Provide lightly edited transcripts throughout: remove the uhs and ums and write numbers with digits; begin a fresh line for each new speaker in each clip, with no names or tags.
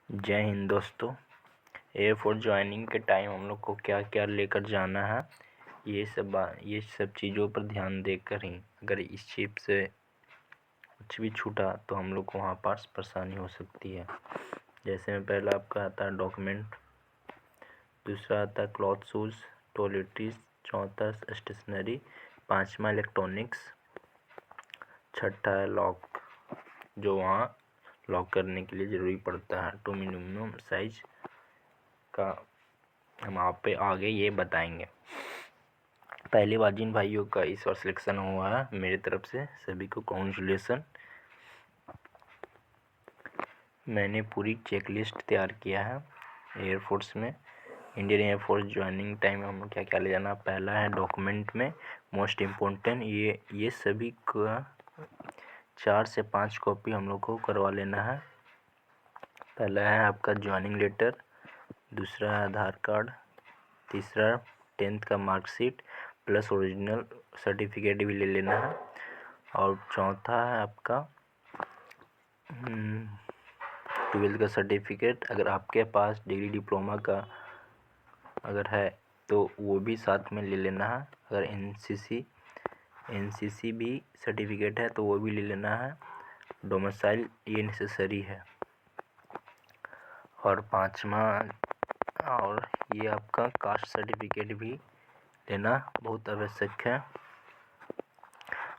जय हिंद दोस्तों। Air force joining के टाइम हम लोग को क्या क्या लेकर जाना है, ये सब चीज़ों पर ध्यान देकर ही अगर इस चिप से कुछ भी छूटा तो हम लोग को वहाँ पास परेशानी हो सकती है। जैसे में पहला आपका आता है डॉक्यूमेंट, दूसरा आता है क्लॉथ शूज़, टॉयलेटरीज, चौथा स्टेशनरी, पाँचवा इलेक्ट्रॉनिक्स, छठा है लॉक, जो वहाँ लॉक करने के लिए ज़रूरी पड़ता है। तो मिनिमम साइज का हम आप पे आगे ये बताएंगे। पहली बार जिन भाइयों का इस बार सिलेक्शन हुआ है, मेरी तरफ से सभी को कॉन्ग्रेचुलेसन। मैंने पूरी चेकलिस्ट तैयार किया है एयरफोर्स में। इंडियन एयरफोर्स ज्वाइनिंग टाइम में हम क्या क्या ले जाना। पहला है डॉक्यूमेंट में मोस्ट इम्पोर्टेंट, ये सभी का 4 से 5 कॉपी हम लोग को करवा लेना है। पहला है आपका ज्वाइनिंग लेटर, दूसरा है आधार कार्ड, तीसरा 10th का मार्कशीट प्लस ओरिजिनल सर्टिफिकेट भी ले लेना है, और चौथा है आपका 12th का सर्टिफिकेट। अगर आपके पास डिग्री डिप्लोमा का अगर है तो वो भी साथ में ले लेना है। अगर एनसीसी भी सर्टिफिकेट है तो वो भी ले लेना है। डोमिसाइल ये नेसेसरी है। और पाँचवा और ये आपका कास्ट सर्टिफिकेट भी लेना बहुत आवश्यक है।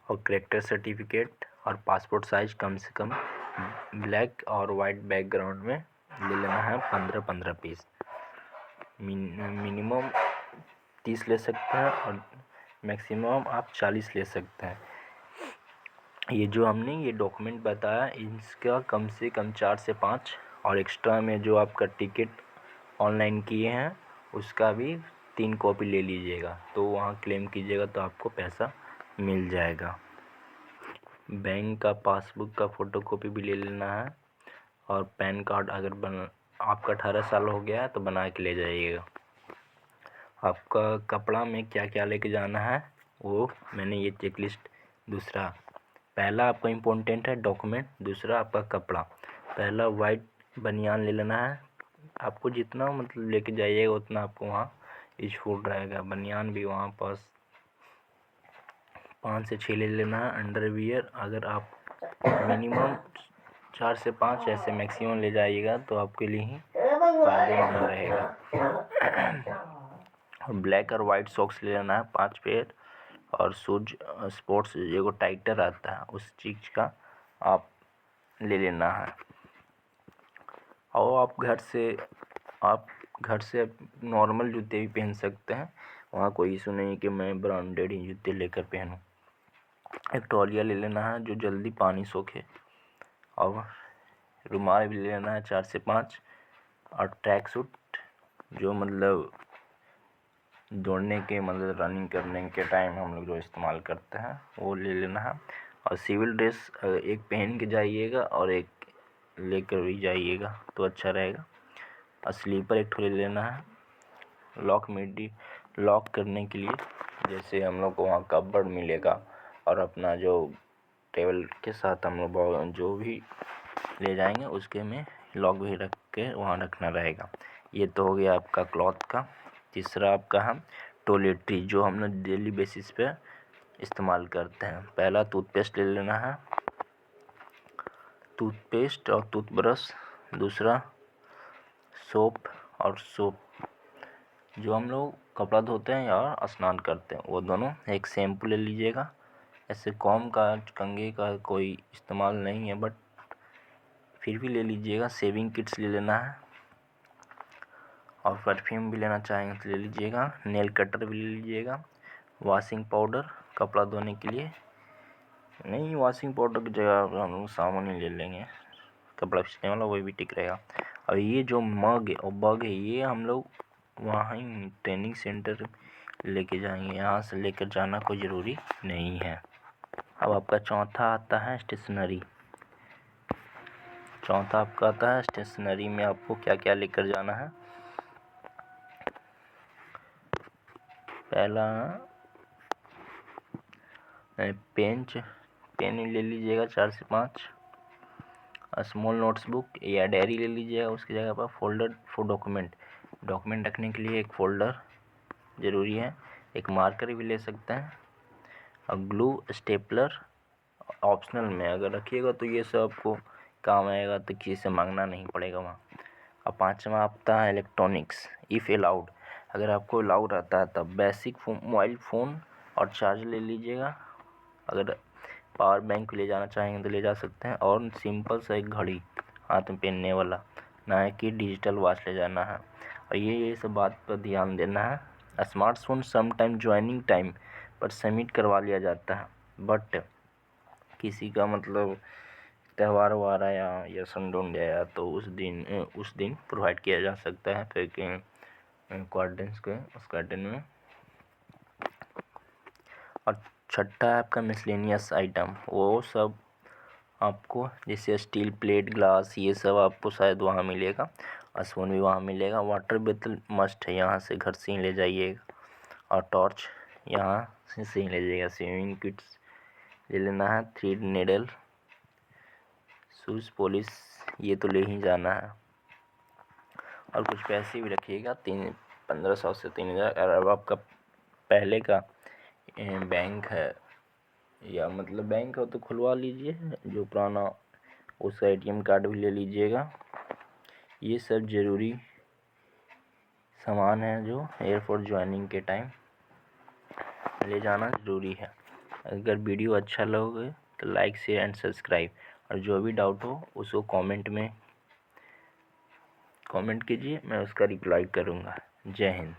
और कैरेक्टर सर्टिफिकेट और पासपोर्ट साइज कम से कम ब्लैक और वाइट बैकग्राउंड में ले लेना है 15-15 पीस। मिनिमम 30 ले सकते हैं और मैक्सिमम आप 40 ले सकते हैं। ये जो हमने ये डॉक्यूमेंट बताया इसका कम से कम 4 से 5, और एक्स्ट्रा में जो आपका टिकट ऑनलाइन किए हैं उसका भी 3 कॉपी ले लीजिएगा, तो वहाँ क्लेम कीजिएगा तो आपको पैसा मिल जाएगा। बैंक का पासबुक का फ़ोटोकॉपी भी ले लेना है, और पैन कार्ड अगर आपका 18 साल हो गया है तो बना के ले जाइएगा। आपका कपड़ा में क्या क्या लेके जाना है वो मैंने ये चेकलिस्ट। दूसरा पहला आपका इम्पोर्टेंट है डॉक्यूमेंट, दूसरा आपका कपड़ा। पहला वाइट बनियान ले लेना है। आपको जितना मतलब लेके जाइएगा उतना आपको वहाँ यूजफुल रहेगा। बनियान भी वहाँ पास 5 से 6 ले लेना है। अंडरवियर अगर आप मिनिमम 4 से 5 ऐसे मैक्सिमम ले जाइएगा तो आपके लिए ही फायदेमंद रहेगा। और ब्लैक और वाइट सॉक्स ले लेना है 5 पेयर, और शूज स्पोर्ट्स जो टाइटर आता है उस चीज़ का आप ले लेना है। और आप घर से नॉर्मल जूते भी पहन सकते हैं, वहाँ कोई इशू नहीं है कि मैं ब्रांडेड ही जूते लेकर पहनूं। एक तौलिया ले लेना है जो जल्दी पानी सोखे, और रुमाल भी ले लेना है 4 से 5, और ट्रैक सूट जो मतलब दौड़ने के मतलब रनिंग करने के टाइम हम लोग जो इस्तेमाल करते हैं वो ले लेना है। और सिविल ड्रेस एक पहन के जाइएगा और एक लेकर भी जाइएगा तो अच्छा रहेगा। और स्लीपर एक ले लेना है। लॉक करने के लिए जैसे हम लोग को वहाँ कपबोर्ड मिलेगा, और अपना जो टेबल के साथ हम लोग जो भी ले जाएंगे उसके में लॉक भी रख के वहाँ रखना रहेगा। ये तो हो गया आपका क्लॉथ का। तीसरा आपका हम टॉयलेटरी जो हम लोग डेली बेसिस पे इस्तेमाल करते हैं। पहला टूथपेस्ट ले लेना है, टूथपेस्ट और टूथब्रश। दूसरा सोप जो हम लोग कपड़ा धोते हैं या स्नान करते हैं वो दोनों। एक शैम्पू ले लीजिएगा। ऐसे कॉम का कंघे का कोई इस्तेमाल नहीं है बट फिर भी ले लीजिएगा। शेविंग किट्स ले लेना है, और परफ्यूम भी लेना चाहेंगे तो ले लीजिएगा। नेल कटर भी ले लीजिएगा। वॉशिंग पाउडर कपड़ा धोने के लिए नहीं, वॉशिंग पाउडर की जगह हम लोग साबुन ही ले लेंगे, कपड़ा खींचने वाला वही भी ठीक रहेगा। और ये जो मग है और बग है ये हम लोग वहाँ ही ट्रेनिंग सेंटर लेके जाएंगे, यहाँ से लेकर जाना कोई ज़रूरी नहीं है। अब आपका चौथा आता है स्टेशनरी। चौथा आपका आता है स्टेशनरी में आपको क्या क्या लेकर जाना है। पहला पेन ले लीजिएगा 4 से 5, स्मॉल नोट्सबुक या डायरी ले लीजिएगा। उसकी जगह पर फोल्डर फॉर डॉक्यूमेंट रखने के लिए एक फ़ोल्डर ज़रूरी है। एक मार्कर भी ले सकते हैं और ग्लू स्टेपलर ऑप्शनल में अगर रखिएगा तो ये सब आपको काम आएगा, तो किसी से मांगना नहीं पड़ेगा वहाँ। और 5वां आता है इलेक्ट्रॉनिक्स इफ़ अलाउड। अगर आपको अलाउड रहता है तब बेसिक मोबाइल फ़ोन और चार्ज ले लीजिएगा। अगर पावर बैंक ले जाना चाहेंगे तो ले जा सकते हैं। और सिंपल सा एक घड़ी हाथ में पहनने वाला, ना है कि डिजिटल वॉच ले जाना है। और ये सब बात पर ध्यान देना है। Smartphone some time joining time पर सबमिट करवा लिया जाता है, बट किसी का मतलब त्यौहार वार आया या संडे आया तो उस दिन प्रोवाइड किया जा सकता है फिर के क्वार्टर्स के उस क्वार्टर में। और छठा है आपका मिसलेनियस आइटम, वो सब आपको जैसे स्टील प्लेट ग्लास ये सब आपको शायद वहाँ मिलेगा। स्पून भी वहाँ मिलेगा। वाटर बोतल मस्ट है, यहाँ से घर से ही ले जाइएगा। और टॉर्च यहाँ से ही ले जाइएगा। स्विमिंग किट्स ले लेना है। थ्रेड नीडल, शूज़ पॉलिश ये तो ले ही जाना है। और कुछ पैसे भी रखिएगा, 1500 से 3000। अगर आपका पहले का बैंक है या मतलब बैंक हो तो खुलवा लीजिए, जो पुराना उसका ATM कार्ड भी ले लीजिएगा। ये सब ज़रूरी सामान है जो एयरपोर्ट ज्वाइनिंग के टाइम ले जाना ज़रूरी है। अगर वीडियो अच्छा लगे तो लाइक शेयर एंड सब्सक्राइब। और जो भी डाउट हो उसको कमेंट कीजिए, मैं उसका रिप्लाई करूँगा। जय हिंद।